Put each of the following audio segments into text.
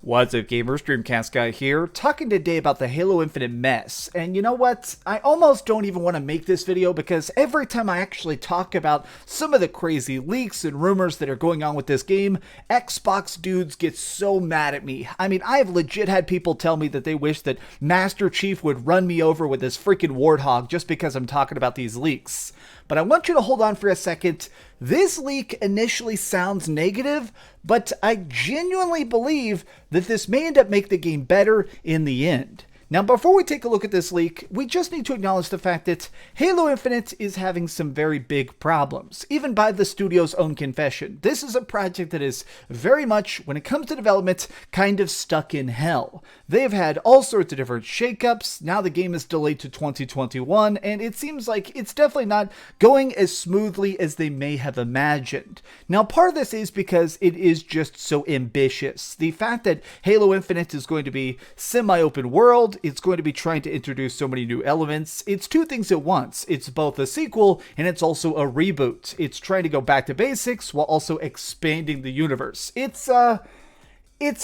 What's up, gamers? DreamcastGuy here, talking today about the Halo Infinite mess. And you know what? I almost don't even want to make this video because every time I actually talk about some of the crazy leaks and rumors that are going on with this game, Xbox dudes get so mad at me. I mean, I've legit had people tell me that they wish that Master Chief would run me over with his freaking warthog just because I'm talking about these leaks. But I want you to hold on for a second. This leak initially sounds negative, but I genuinely believe that this may end up making the game better in the end. Now, before we take a look at this leak, we just need to acknowledge the fact that Halo Infinite is having some very big problems, even by the studio's own confession. This is a project that is very much, when it comes to development, kind of stuck in hell. They've had all sorts of different shakeups. Now the game is delayed to 2021, and it seems like it's definitely not going as smoothly as they may have imagined. Now, part of this is because it is just so ambitious. The fact that Halo Infinite is going to be semi-open world, it's going to be trying to introduce so many new elements. It's two things at once. It's both a sequel and it's also a reboot. It's trying to go back to basics while also expanding the universe. It's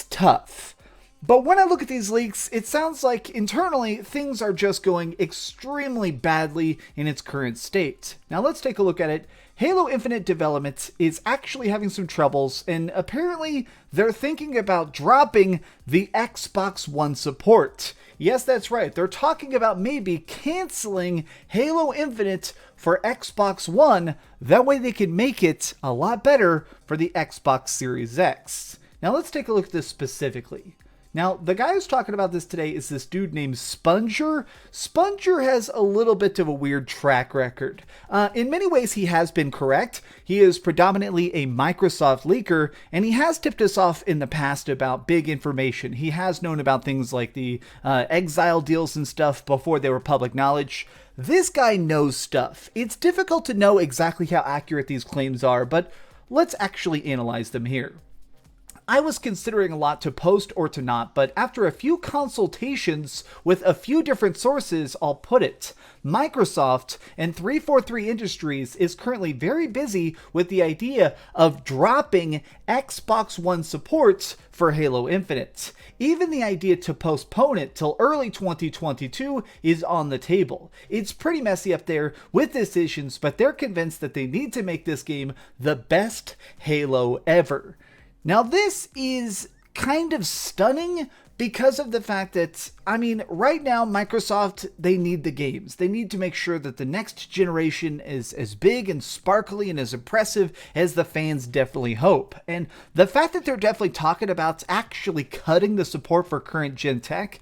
tough. But when I look at these leaks, it sounds like internally things are just going extremely badly in its current state. Now let's take a look at it. Halo Infinite development is actually having some troubles, and apparently they're thinking about dropping the Xbox One support. Yes, that's right. They're talking about maybe canceling Halo Infinite for Xbox One. That way they can make it a lot better for the Xbox Series X. Now let's take a look at this specifically. Now, the guy who's talking about this today is this dude named Sponger. Sponger has a little bit of a weird track record. In many ways, he has been correct. He is predominantly a Microsoft leaker, and he has tipped us off in the past about big information. He has known about things like the Exile deals and stuff before they were public knowledge. This guy knows stuff. It's difficult to know exactly how accurate these claims are, but let's actually analyze them here. I was considering a lot to post or to not, but after a few consultations with a few different sources, I'll put it. Microsoft and 343 Industries is currently very busy with the idea of dropping Xbox One support for Halo Infinite. Even the idea to postpone it till early 2022 is on the table. It's pretty messy up there with decisions, but they're convinced that they need to make this game the best Halo ever. Now, this is kind of stunning because of the fact that, I mean, right now, Microsoft, they need the games. They need to make sure that the next generation is as big and sparkly and as impressive as the fans definitely hope. And the fact that they're definitely talking about actually cutting the support for current gen tech,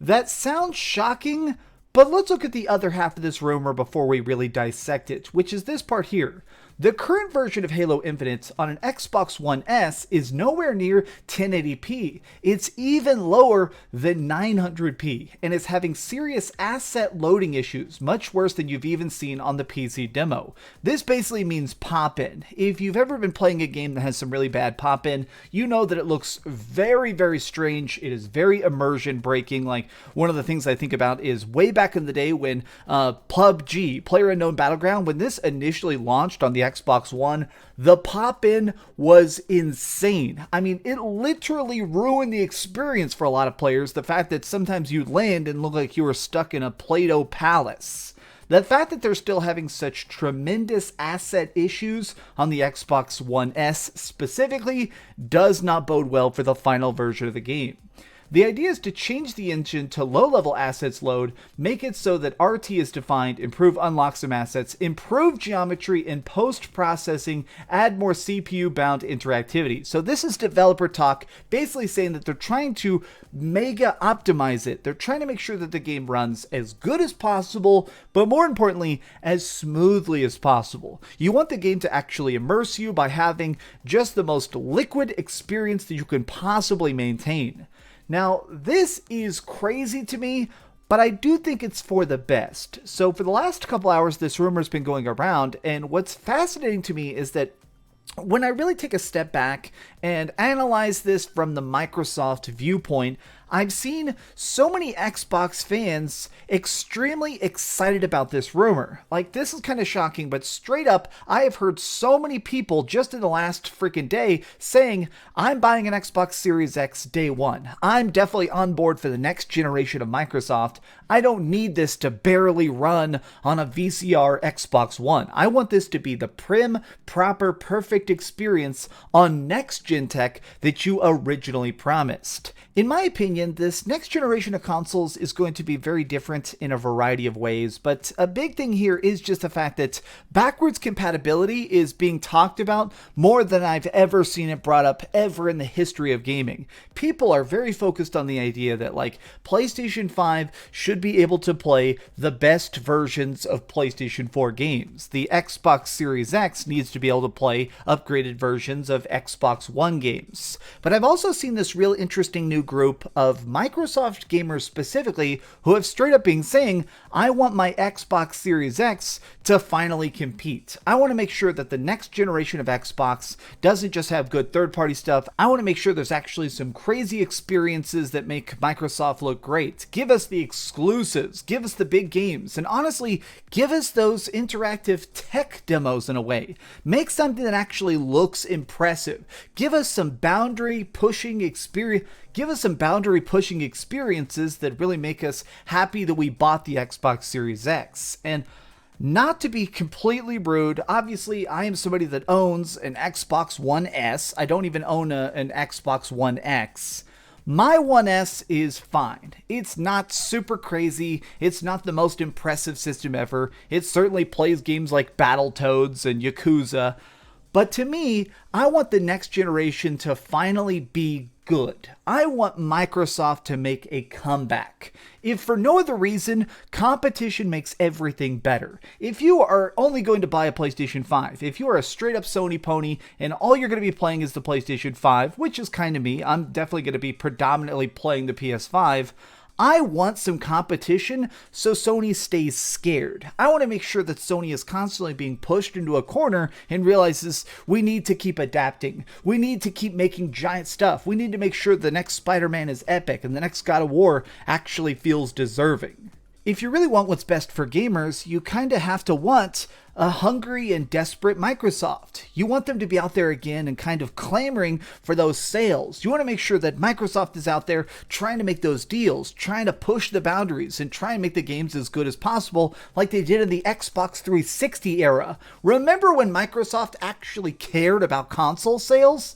that sounds shocking, but let's look at the other half of this rumor before we really dissect it, which is this part here. The current version of Halo Infinite on an Xbox One S is nowhere near 1080p. It's even lower than 900p, and is having serious asset loading issues, much worse than you've even seen on the PC demo. This basically means pop-in. If you've ever been playing a game that has some really bad pop-in, you know that it looks very, very strange. It is very immersion breaking. Like, one of the things I think about is way back in the day when PUBG, PlayerUnknown Battleground, when this initially launched on the Xbox One, the pop-in was insane. I mean, it literally ruined the experience for a lot of players. The fact that sometimes you'd land and look like you were stuck in a Play-Doh palace. The fact that they're still having such tremendous asset issues on the Xbox One S specifically does not bode well for the final version of the game. The idea is to change the engine to low-level assets load, make it so that RT is defined, improve unlock some assets, improve geometry in post-processing, add more CPU-bound interactivity. So this is developer talk, basically saying that they're trying to mega optimize it. They're trying to make sure that the game runs as good as possible, but more importantly, as smoothly as possible. You want the game to actually immerse you by having just the most liquid experience that you can possibly maintain. Now, this is crazy to me, but I do think it's for the best. So for the last couple hours, this rumor's been going around, and what's fascinating to me is that when I really take a step back and analyze this from the Microsoft viewpoint, I've seen so many Xbox fans extremely excited about this rumor. Like, this is kind of shocking, but straight up, I have heard so many people just in the last freaking day saying, I'm buying an Xbox Series X day one. I'm definitely on board for the next generation of Microsoft. I don't need this to barely run on a VCR Xbox One. I want this to be the prim, proper, perfect experience on next-gen tech that you originally promised. In my opinion, this next generation of consoles is going to be very different in a variety of ways, but a big thing here is just the fact that backwards compatibility is being talked about more than I've ever seen it brought up ever in the history of gaming. People are very focused on the idea that, like, PlayStation 5 should be able to play the best versions of PlayStation 4 games. The Xbox Series X needs to be able to play upgraded versions of Xbox One games. But I've also seen this real interesting new group of Microsoft gamers specifically who have straight up been saying, I want my Xbox Series X to finally compete. I want to make sure that the next generation of Xbox doesn't just have good third-party stuff. I want to make sure there's actually some crazy experiences that make Microsoft look great. Give us the exclusives, give us the big games, and honestly, give us those interactive tech demos in a way. Make something that actually looks impressive. Give us some boundary-pushing experience. Give us some boundary-pushing experiences that really make us happy that we bought the Xbox Series X. And not to be completely rude, obviously I am somebody that owns an Xbox One S. I don't even own an Xbox One X. My One S is fine. It's not super crazy. It's not the most impressive system ever. It certainly plays games like Battletoads and Yakuza. But to me, I want the next generation to finally be good. I want Microsoft to make a comeback. If for no other reason, competition makes everything better. If you are only going to buy a PlayStation 5, if you are a straight up Sony pony and all you're going to be playing is the PlayStation 5, which is kind of me, I'm definitely going to be predominantly playing the PS5, I want some competition so Sony stays scared. I want to make sure that Sony is constantly being pushed into a corner and realizes we need to keep adapting. We need to keep making giant stuff. We need to make sure the next Spider-Man is epic and the next God of War actually feels deserving. If you really want what's best for gamers, you kind of have to want a hungry and desperate Microsoft. You want them to be out there again and kind of clamoring for those sales. You want to make sure that Microsoft is out there trying to make those deals, trying to push the boundaries and try and make the games as good as possible like they did in the Xbox 360 era. Remember when Microsoft actually cared about console sales?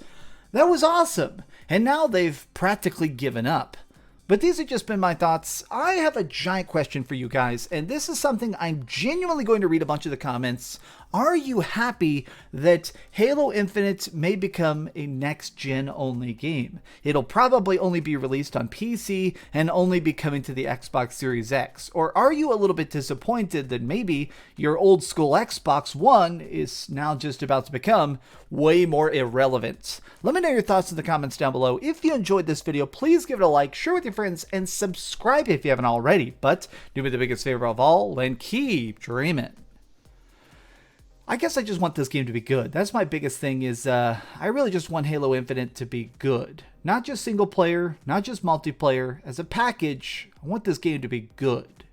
That was awesome. And now they've practically given up. But these have just been my thoughts. I have a giant question for you guys, and this is something I'm genuinely going to read a bunch of the comments. Are you happy that Halo Infinite may become a next-gen only game? It'll probably only be released on PC and only be coming to the Xbox Series X. Or are you a little bit disappointed that maybe your old school Xbox One is now just about to become way more irrelevant? Let me know your thoughts in the comments down below. If you enjoyed this video, please give it a like, share with your friends, and subscribe if you haven't already. But do me the biggest favor of all and keep dreaming. I guess I just want this game to be good. That's my biggest thing is I really just want Halo Infinite to be good. Not just single player, not just multiplayer. As a package, I want this game to be good.